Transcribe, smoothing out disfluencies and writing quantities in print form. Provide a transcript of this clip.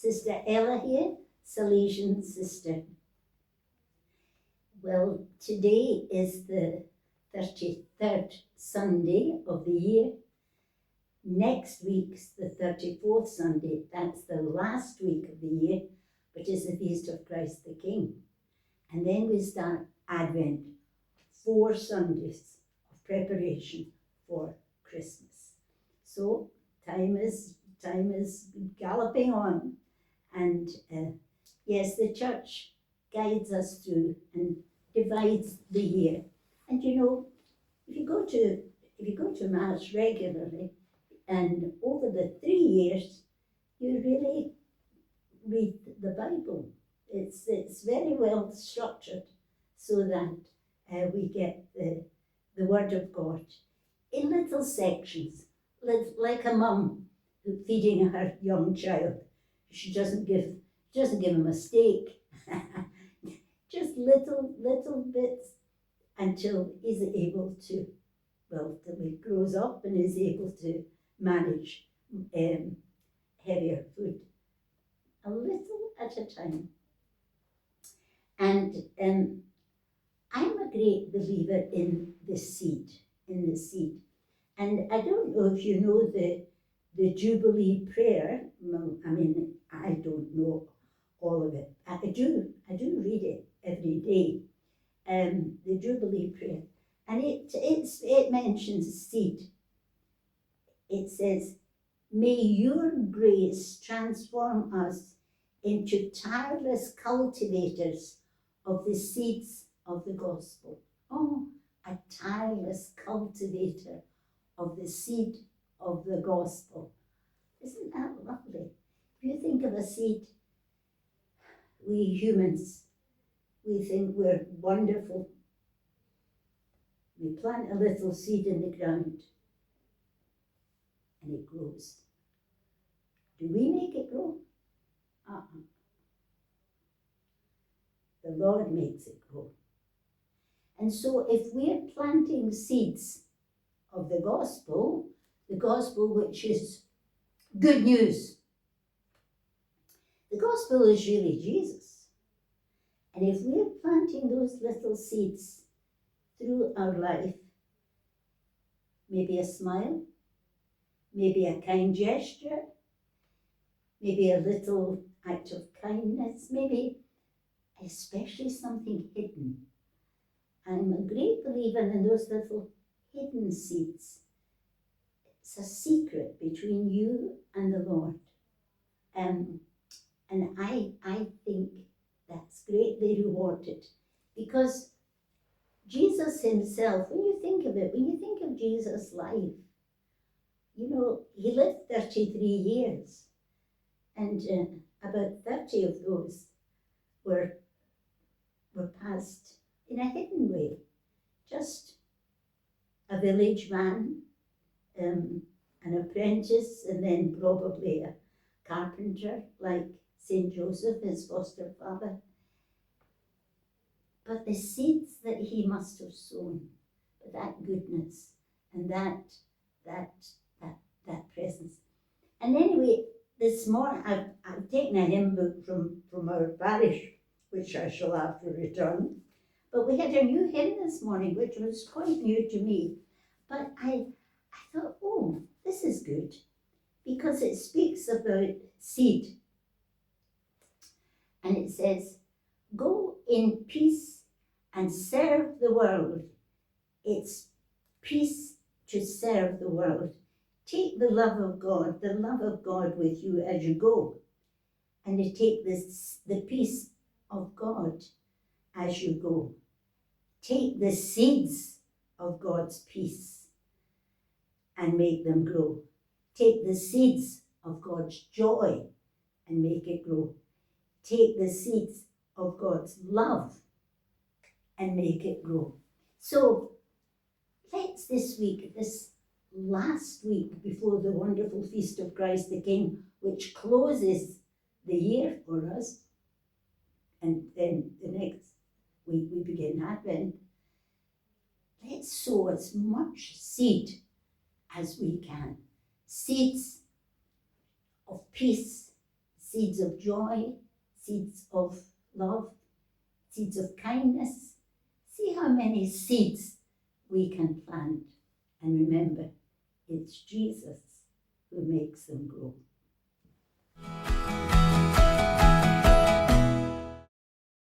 Sister Ella here, Salesian sister. Well, today is the 33rd Sunday of the year. Next week's the 34th Sunday. That's the last week of the year, which is the Feast of Christ the King. And then we start Advent, 4 Sundays of preparation for Christmas. So time is galloping on, and yes, the church guides us through and divides the year. And you know, if you go to Mass regularly, and over the 3 years, you really read the Bible. It's very well structured so that we get the Word of God in little sections, like a mum feeding her young child. She doesn't give him a steak, just little bits until he's able to, well, till he grows up and is able to manage heavier food, a little at a time. And I'm a great believer in the seed. And I don't know if you know the Jubilee prayer. Well, I mean, I don't know all of it. I do read it every day. The Jubilee prayer, and it mentions seed. It says, "May your grace transform us into tireless cultivators of the seeds of the gospel." Oh, a tireless cultivator of the seed of the gospel. Isn't that lovely? If you think of a seed, we humans, we think we're wonderful. We plant a little seed in the ground and it grows. Do we make it grow? The Lord makes it grow. And so if we're planting seeds of the gospel which is good news, the gospel is really Jesus. And if we're planting those little seeds through our life, maybe a smile, maybe a kind gesture, maybe a little act of kindness, maybe especially something hidden. I'm a great believer in those little hidden seeds. It's a secret between you and the Lord. And I think that's greatly rewarded, because Jesus himself, when you think of Jesus' life, you know, he lived 33 years, and about 30 of those were passed in a hidden way. Just a village man, an apprentice, and then probably a carpenter like St. Joseph, his foster father. But the seeds that he must have sown, that goodness and that presence. And anyway, this morning I've taken a hymn book from our parish, which I shall have to return. But we had a new hymn this morning, which was quite new to me. But I thought, oh, this is good, because it speaks about seed. And it says, "Go in peace and serve the world. It's peace to serve the world. Take the love of God with you as you go. And to take the peace of God as you go. Take the seeds of God's peace and make them grow. Take the seeds of God's joy and make it grow. Take the seeds of God's love and make it grow." So let's this week, this last week before the wonderful Feast of Christ the King, which closes the year for us, and then the next week we begin Advent, let's sow as much seed as we can. Seeds of peace, seeds of joy, seeds of love, seeds of kindness. See how many seeds we can plant. And remember, it's Jesus who makes them grow.